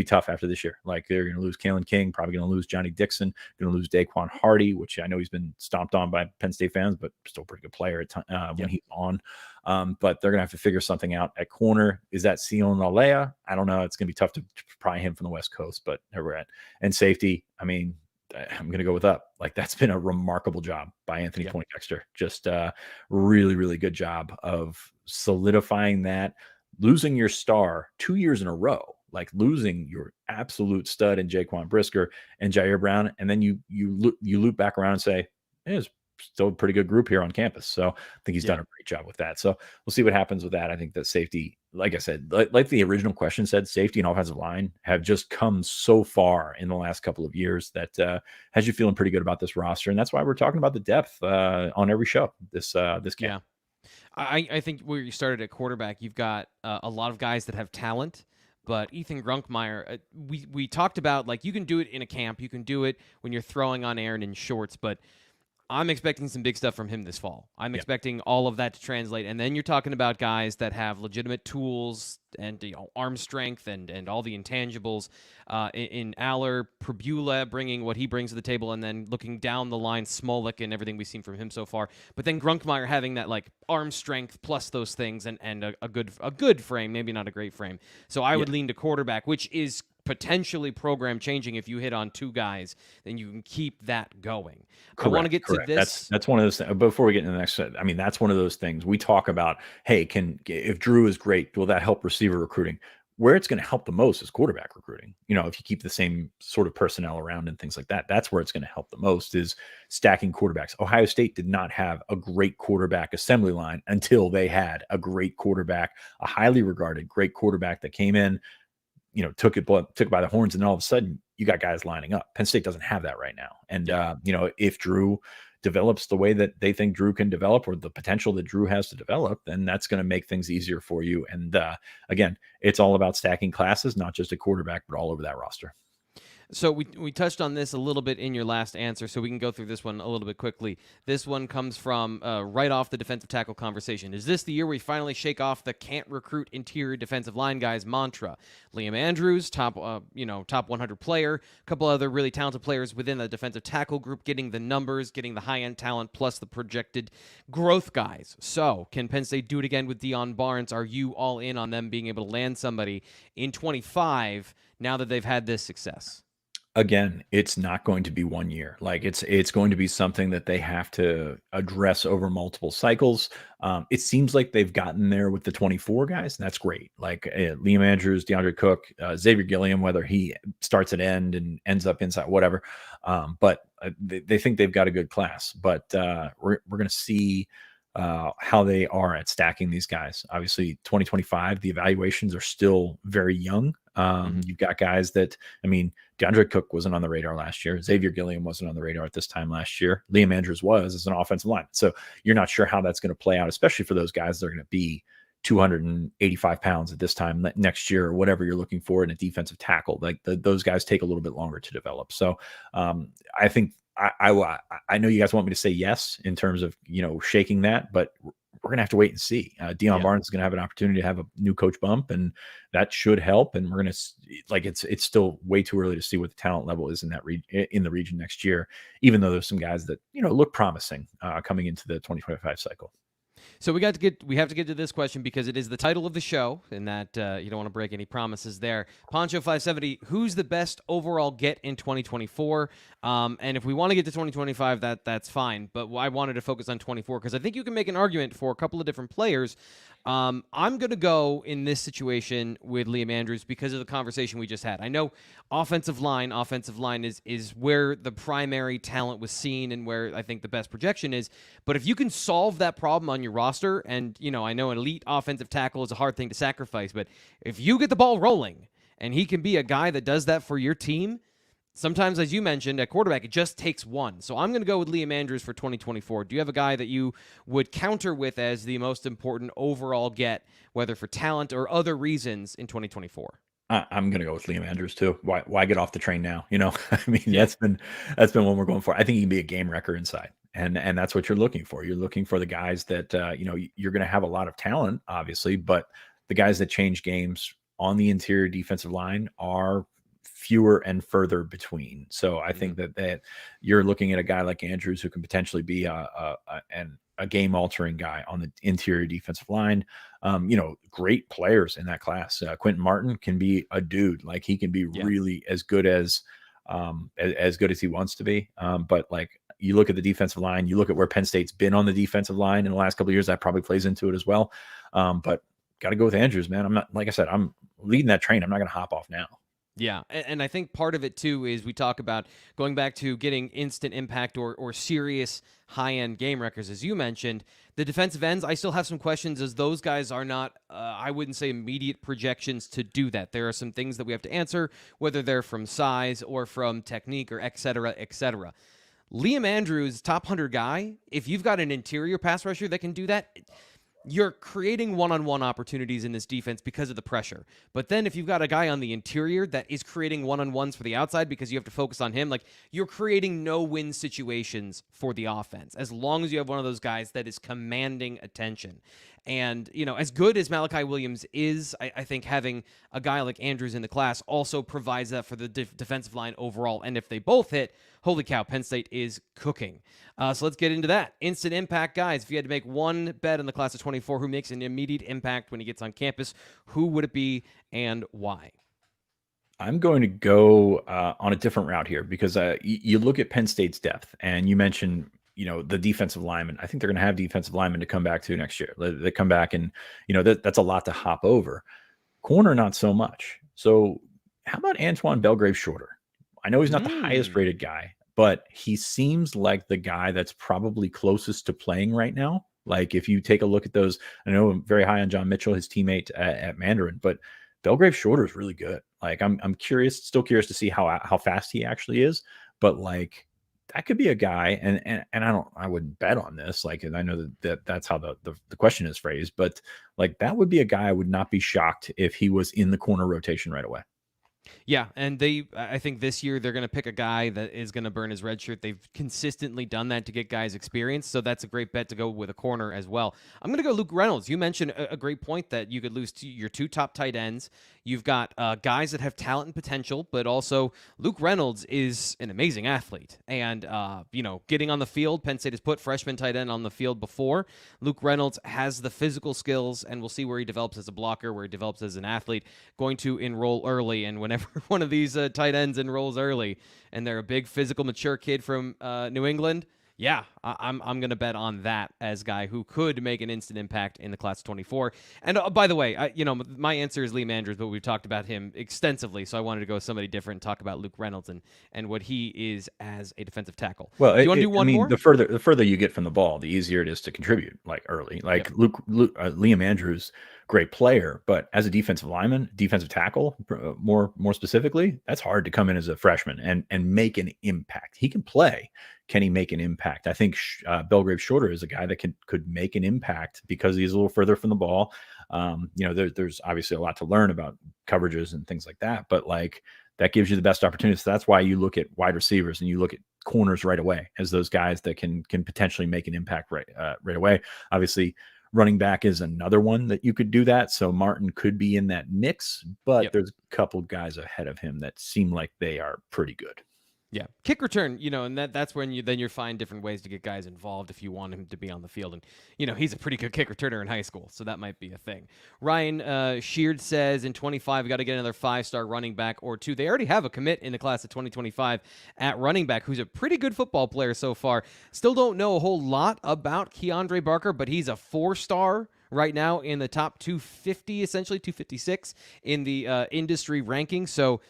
tough after this year. Like, they're going to lose Kalen King, probably going to lose Johnny Dixon, going to lose Daquan Hardy, which I know he's been stomped on by Penn State fans, but still a pretty good player when he's on. But they're going to have to figure something out at corner. Is that Sion Alea? I don't know. It's going to be tough to pry him from the West Coast, but there we're at. And safety, I mean, I'm going to go with up. Like, that's been a remarkable job by Anthony Poindexter. Just a really, really good job of solidifying that. Losing your star 2 years in a row, like losing your absolute stud in Jaquan Brisker and Jair Brown, and then you loop back around and say, it's still a pretty good group here on campus. So I think he's done a great job with that. So we'll see what happens with that. I think that safety, like I said, like the original question said, safety and offensive line have just come so far in the last couple of years that has you feeling pretty good about this roster. And that's why we're talking about the depth on every show this camp. Yeah. I think where you started at quarterback, you've got a lot of guys that have talent. But Ethan Grunkmeyer, we talked about, like, you can do it in a camp. You can do it when you're throwing on air and in shorts. But I'm expecting some big stuff from him this fall. I'm expecting all of that to translate. And then you're talking about guys that have legitimate tools and arm strength and all the intangibles in Aller, Prabula bringing what he brings to the table, and then looking down the line, Smolik and everything we've seen from him so far. But then Grunkmeyer having that, like, arm strength plus those things and a good frame, maybe not a great frame. So I would lean to quarterback, which is potentially program changing. If you hit on two guys, then you can keep that going. Correct, I want to get to this. That's one of those things. Before we get into the next, I mean, that's one of those things we talk about. Hey, if Drew is great, will that help receiver recruiting? Where it's going to help the most is quarterback recruiting. If you keep the same sort of personnel around and things like that, that's where it's going to help the most, is stacking quarterbacks. Ohio State did not have a great quarterback assembly line until they had a great quarterback, a highly regarded great quarterback that came in, took it by the horns, and then all of a sudden you got guys lining up. Penn State doesn't have that right now. And, if Drew develops the way that they think Drew can develop, or the potential that Drew has to develop, then that's going to make things easier for you. And again, it's all about stacking classes, not just a quarterback, but all over that roster. So we touched on this a little bit in your last answer, so we can go through this one a little bit quickly. This one comes from right off the defensive tackle conversation. Is this the year we finally shake off the can't recruit interior defensive line guys mantra? Liam Andrews, top 100 player, a couple other really talented players within the defensive tackle group, getting the numbers, getting the high-end talent, plus the projected growth guys. So can Penn State do it again with Deion Barnes? Are you all in on them being able to land somebody in 25 now that they've had this success? Again, it's not going to be 1 year. Like it's going to be something that they have to address over multiple cycles. It seems like they've gotten there with the 24 guys, and that's great. Like Liam Andrews, DeAndre Cook, Xavier Gilliam, whether he starts at end and ends up inside, whatever. But they think they've got a good class. But we're going to see how they are at stacking these guys. Obviously, 2025, the evaluations are still very young. You've got guys that, I mean, DeAndre Cook wasn't on the radar last year. Xavier Gilliam wasn't on the radar at this time last year. Liam Andrews was as an offensive lineman. So you're not sure how that's going to play out, especially for those guys that are going to be 285 pounds at this time next year, or whatever you're looking for in a defensive tackle. Like those guys take a little bit longer to develop. So I think I know you guys want me to say yes in terms of, shaking that, but we're going to have to wait and see. Deion Barnes is going to have an opportunity to have a new coach bump, and that should help. And we're going to it's still way too early to see what the talent level is in the region next year, even though there's some guys that, look promising coming into the 2025 cycle. So we have to get to this question because it is the title of the show, and that you don't want to break any promises there. Poncho 570, who's the best overall get in 2024? And if we want to get to 2025, that's fine. But I wanted to focus on 24 because I think you can make an argument for a couple of different players. I'm going to go in this situation with Liam Andrews because of the conversation we just had. I know offensive line is where the primary talent was seen and where I think the best projection is. But if you can solve that problem on your roster, and I know an elite offensive tackle is a hard thing to sacrifice, but if you get the ball rolling and he can be a guy that does that for your team, sometimes, as you mentioned, at quarterback, it just takes one. So I'm going to go with Liam Andrews for 2024. Do you have a guy that you would counter with as the most important overall get, whether for talent or other reasons, in 2024? I'm going to go with Liam Andrews too. Why get off the train now? I mean, that's been what we're going for. I think he can be a game wrecker inside. And that's what you're looking for. You're looking for the guys that, you're going to have a lot of talent, obviously, but the guys that change games on the interior defensive line are fewer and further between. So I think that you're looking at a guy like Andrews who can potentially be a game altering guy on the interior defensive line. Great players in that class. Quentin Martin can be a dude. Like he can be really as good as he wants to be. But like you look at the defensive line, you look at where Penn State's been on the defensive line in the last couple of years, that probably plays into it as well. But got to go with Andrews, man. I'm not, like I said, I'm leading that train. I'm not going to hop off now. Yeah, and I think part of it, too, is we talk about going back to getting instant impact or serious high-end game wreckers, as you mentioned. The defensive ends, I still have some questions, as those guys are not, I wouldn't say immediate projections to do that. There are some things that we have to answer, whether they're from size or from technique or et cetera, et cetera. Liam Andrews, top 100 guy, if you've got an interior pass rusher that can do that, you're creating one-on-one opportunities in this defense because of the pressure. But then if you've got a guy on the interior that is creating one-on-ones for the outside because you have to focus on him, like you're creating no-win situations for the offense as long as you have one of those guys that is commanding attention. And, as good as Malachi Williams is, I think having a guy like Andrews in the class also provides that for the defensive line overall. And if they both hit, holy cow, Penn State is cooking. So let's get into that. Instant impact guys. If you had to make one bet in the class of 24 who makes an immediate impact when he gets on campus, who would it be and why? I'm going to go on a different route here because you look at Penn State's depth, and you mentioned the defensive linemen. I think they're going to have defensive linemen to come back to next year. They come back and, that's a lot to hop over. Corner, not so much. So how about Antoine Belgrave-Shorter? I know he's not the highest rated guy, but he seems like the guy that's probably closest to playing right now. Like if you take a look at those, I know I'm very high on John Mitchell, his teammate at Mandarin, but Belgrave-Shorter is really good. Like I'm still curious to see how fast he actually is, but like that could be a guy, and I wouldn't bet on this. Like, and I know that's how the question is phrased, but like that would be a guy I would not be shocked if he was in the corner rotation right away. Yeah, and I think this year they're going to pick a guy that is going to burn his red shirt. They've consistently done that to get guys experience, so that's a great bet to go with a corner as well. I'm going to go Luke Reynolds. You mentioned a great point that you could lose your two top tight ends. You've got guys that have talent and potential, but also Luke Reynolds is an amazing athlete. And, getting on the field, Penn State has put freshman tight end on the field before. Luke Reynolds has the physical skills, and we'll see where he develops as a blocker, where he develops as an athlete, going to enroll early. And whenever whenever one of these tight ends enrolls early and they're a big physical mature kid from New England, yeah, I'm going to bet on that as guy who could make an instant impact in the class of 24. And by the way, my answer is Liam Andrews, but we've talked about him extensively, so I wanted to go with somebody different and talk about Luke Reynolds and what he is as a defensive tackle. Well, do you want to do one more? The further you get from the ball, the easier it is to contribute like early. Like Yep. Liam Andrews, great player, but as a defensive lineman, defensive tackle, more specifically, that's hard to come in as a freshman and make an impact. He can play. Can he make an impact? I think Belgrave Shorter is a guy that could make an impact because he's a little further from the ball. There's obviously a lot to learn about coverages and things like that, but like that gives you the best opportunities. So that's why you look at wide receivers and you look at corners right away as those guys that can potentially make an impact right away. Obviously, running back is another one that you could do that. So Martin could be in that mix, but there's a couple guys ahead of him that seem like they are pretty good. Yeah, kick return, and that's when you find different ways to get guys involved if you want him to be on the field. And, he's a pretty good kick returner in high school, so that might be a thing. Ryan Sheard says in 25, we got to get another 5-star running back or two. They already have a commit in the class of 2025 at running back who's a pretty good football player so far. Still don't know a whole lot about Keandre Barker, but he's a 4-star right now in the top 250, essentially 256 in the industry ranking. So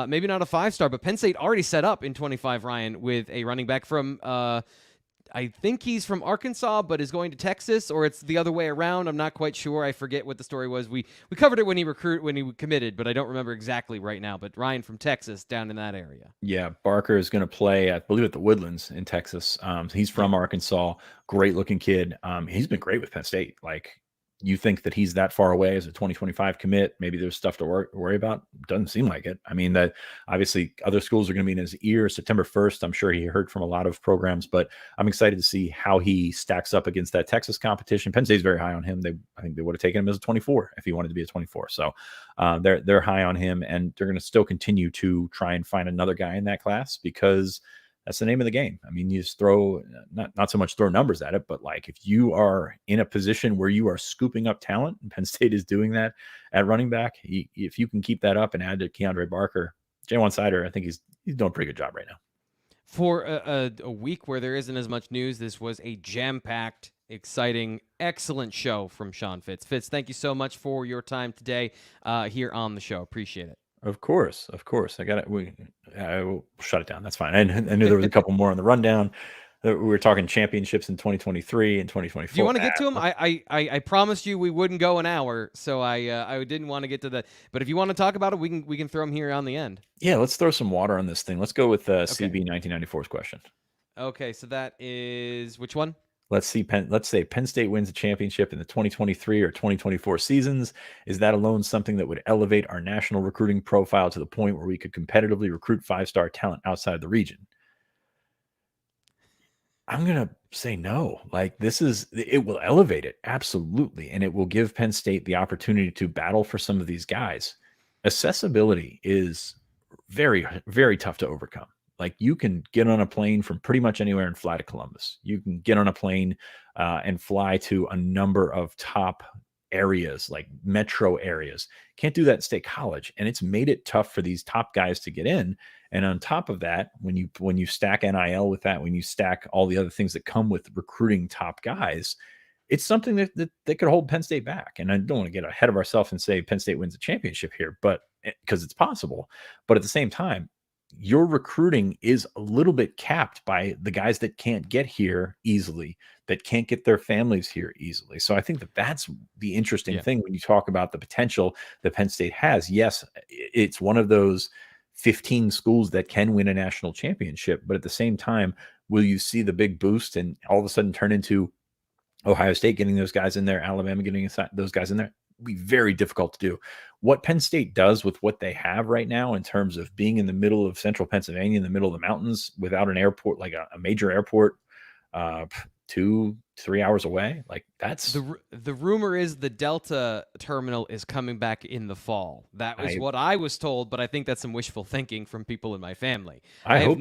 maybe not a 5-star, but Penn State already set up in 25, Ryan, with a running back from, I think he's from Arkansas, but is going to Texas, or it's the other way around. I'm not quite sure. I forget what the story was. We covered it when he committed, but I don't remember exactly right now. But Ryan from Texas down in that area. Yeah, Barker is going to play, I believe, at the Woodlands in Texas. He's from Arkansas. Great looking kid. He's been great with Penn State. Like, you think that he's that far away as a 2025 commit? Maybe there's stuff to worry about. Doesn't seem like it. I mean, that obviously other schools are going to be in his ear September 1st. I'm sure he heard from a lot of programs, but I'm excited to see how he stacks up against that Texas competition. Penn State's very high on him. I think they would have taken him as a 24 if he wanted to be a 24. So they're high on him, and they're going to still continue to try and find another guy in that class because that's the name of the game. I mean, you just throw not so much throw numbers at it, but like if you are in a position where you are scooping up talent, and Penn State is doing that at running back, if you can keep that up and add to Keandre Barker, Jaywan Sider, I think he's doing a pretty good job right now. For a week where there isn't as much news, this was a jam-packed, exciting, excellent show from Sean Fitz. Fitz, thank you so much for your time today here on the show. Appreciate it. Of course. I got it. I will shut it down. That's fine. I knew there was a couple more on the rundown. We were talking championships in 2023 and 2024. Do you want to get to them? I promised you we wouldn't go an hour, so I didn't want to get to that. But if you want to talk about it, we can throw them here on the end. Yeah, let's throw some water on this thing. Let's go with CB 1994's question. Okay, so that is which one? Let's say Penn State wins a championship in the 2023 or 2024 seasons. Is that alone something that would elevate our national recruiting profile to the point where we could competitively recruit 5-star talent outside the region? I'm going to say no. Like, it will elevate it. Absolutely. And it will give Penn State the opportunity to battle for some of these guys. Accessibility is very, very tough to overcome. Like, you can get on a plane from pretty much anywhere and fly to Columbus. You can get on a plane and fly to a number of top areas, like metro areas. Can't do that at State College. And it's made it tough for these top guys to get in. And on top of that, when you stack NIL with that, when you stack all the other things that come with recruiting top guys, it's something that could hold Penn State back. And I don't want to get ahead of ourselves and say Penn State wins a championship here, but because it's possible. But at the same time, your recruiting is a little bit capped by the guys that can't get here easily, that can't get their families here easily. So I think that's the interesting thing when you talk about the potential that Penn State has. Yes, it's one of those 15 schools that can win a national championship, but at the same time, will you see the big boost and all of a sudden turn into Ohio State getting those guys in there, Alabama getting those guys in there? Be very difficult to do. What Penn State does with what they have right now in terms of being in the middle of central Pennsylvania, in the middle of the mountains, without an airport, like a major airport, 2-3 hours away, like that's the rumor is the Delta terminal is coming back in the fall. That was what I was told, but I think that's some wishful thinking from people in my family. I hope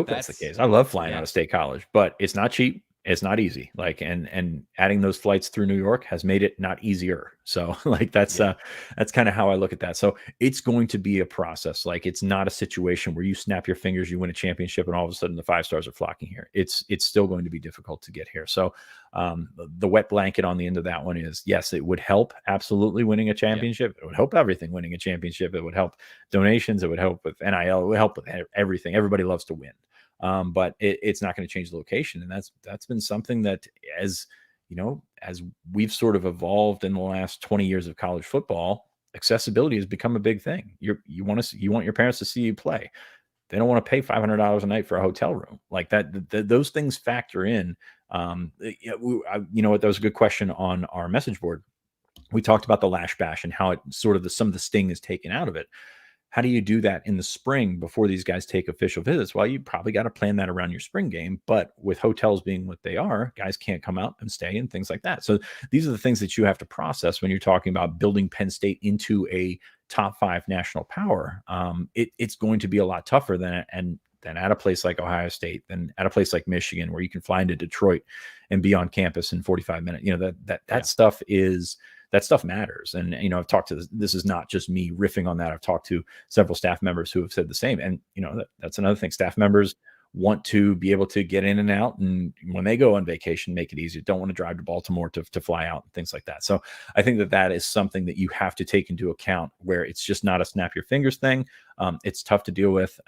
that's the case. I love flying out of State College, but it's not cheap. It's not easy. Like, and adding those flights through New York has made it not easier. So like that's kind of how I look at that. So it's going to be a process. Like, it's not a situation where you snap your fingers, you win a championship, and all of a sudden the 5-stars are flocking here. It's still going to be difficult to get here. So the wet blanket on the end of that one is, yes, it would help absolutely winning a championship. It would help everything winning a championship. It would help donations. It would help with NIL. It would help with everything. Everybody loves to win. But it's not going to change the location. And that's been something that, as you know, as we've sort of evolved in the last 20 years of college football, accessibility has become a big thing. You want your parents to see you play. They don't want to pay $500 a night for a hotel room like that. Those things factor in. You know what? That was a good question on our message board. We talked about the Lash Bash and how it sort of some of the sting is taken out of it. How do you do that in the spring before these guys take official visits? Well, you probably got to plan that around your spring game. But with hotels being what they are, guys can't come out and stay and things like that. So these are the things that you have to process when you're talking about building Penn State into a top 5 national power. It's going to be a lot tougher than at a place like Ohio State, than at a place like Michigan, where you can fly into Detroit and be on campus in 45 minutes. You know, that stuff is. That stuff matters. And, you know, I've talked to this is not just me riffing on that. I've talked to several staff members who have said the same. And, you know, that's another thing. Staff members want to be able to get in and out. And when they go on vacation, make it easier. Don't want to drive to Baltimore to fly out and things like that. So I think that is something that you have to take into account, where it's just not a snap your fingers thing. It's tough to deal with.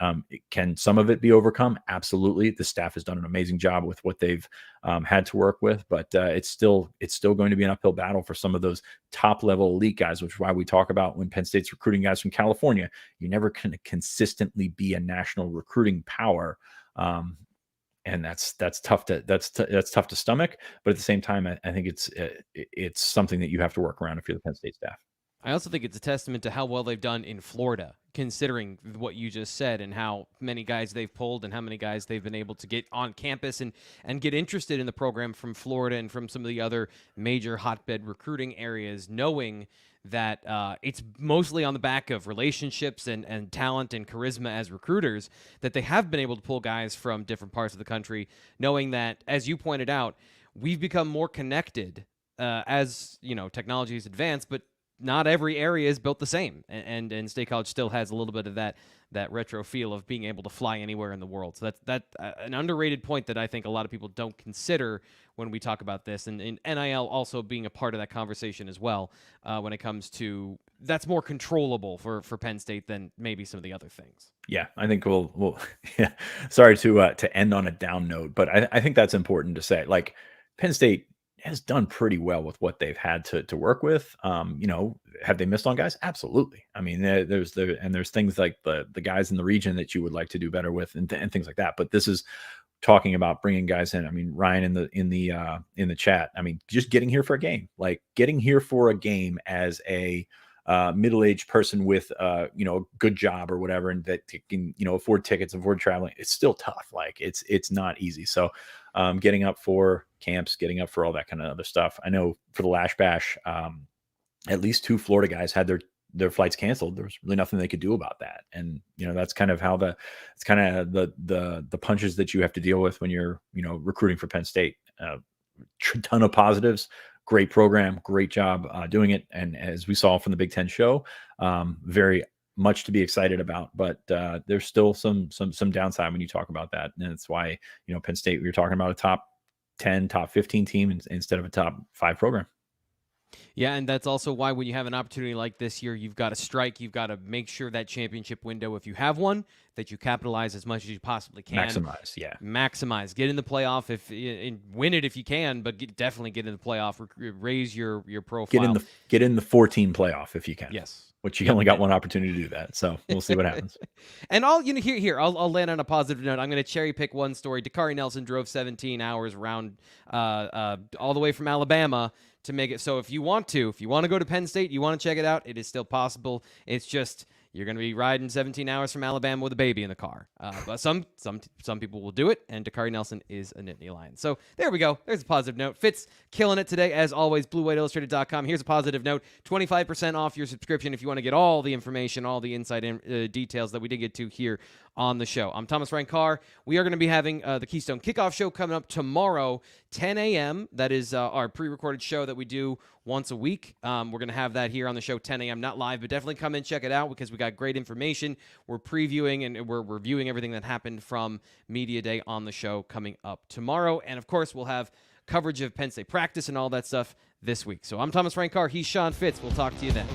Can some of it be overcome? Absolutely. The staff has done an amazing job with what they've had to work with, but it's still going to be an uphill battle for some of those top level elite guys, which is why we talk about when Penn State's recruiting guys from California, you're never going to consistently be a national recruiting power. And that's tough to stomach, but at the same time, I think it's something that you have to work around if you're the Penn State staff. I also think it's a testament to how well they've done in Florida, considering what you just said and how many guys they've pulled and how many guys they've been able to get on campus and get interested in the program from Florida and from some of the other major hotbed recruiting areas, knowing that it's mostly on the back of relationships and talent and charisma as recruiters, that they have been able to pull guys from different parts of the country, knowing that, as you pointed out, we've become more connected as, you know, technology has advanced, but not every area is built the same, and State College still has a little bit of that retro feel of being able to fly anywhere in the world. So that's an underrated point that I think a lot of people don't consider when we talk about this, and NIL also being a part of that conversation as well, when it comes to that's more controllable for Penn State than maybe some of the other things. Yeah, I think we'll yeah. Sorry to end on a down note, but I think that's important to say. Like, Penn State has done pretty well with what they've had to work with. You know, have they missed on guys? Absolutely. I mean, there's things like the guys in the region that you would like to do better with and things like that. But this is talking about bringing guys in. I mean, Ryan in the chat. I mean, just getting here for a game, like getting here for a game as a middle-aged person with you know, a good job or whatever, and that can, you know, afford tickets, afford traveling, it's still tough. Like, it's not easy. So getting up for camps, getting up for all that kind of other stuff. I know for the Lash Bash, at least 2 Florida guys had their flights canceled. There was really nothing they could do about that. And, you know, that's kind of how it's kind of the punches that you have to deal with when you're, you know, recruiting for Penn State. Ton of positives. Great program, great job doing it. And as we saw from the Big Ten show, very much to be excited about, but there's still some downside when you talk about that. And that's why, you know, Penn State, we were talking about a top 10, top 15 team instead of a top 5 program. Yeah, and that's also why when you have an opportunity like this year, you've got to strike. You've got to make sure that championship window, if you have one, that you capitalize as much as you possibly can. Maximize. Get in the playoff and win it if you can, but definitely get in the playoff. Raise your profile. Get in the 14 playoff if you can. Yes. Which you only got one opportunity to do that. So we'll see what happens. And I'll land on a positive note. I'm going to cherry pick one story. Dakari Nelson drove 17 hours around all the way from Alabama to make it. So if you want to go to Penn State, you want to check it out, it is still possible. It's just, you're going to be riding 17 hours from Alabama with a baby in the car. But some people will do it, and Dakari Nelson is a Nittany Lion. So there we go. There's a positive note. Fitz killing it today, as always, BlueWhiteIllustrated.com. Here's a positive note. 25% off your subscription if you want to get all the information, all the inside details that we did get to here on the show. I'm Thomas Rankar. We are going to be having the Keystone Kickoff Show coming up tomorrow, 10 a.m. That is our pre-recorded show that we do once a week. We're going to have that here on the show, 10 a.m. Not live, but definitely come and check it out because we got great information. We're previewing and we're reviewing everything that happened from Media Day on the show coming up tomorrow. And, of course, we'll have coverage of Penn State practice and all that stuff this week. So I'm Thomas Rankar. He's Sean Fitz. We'll talk to you then.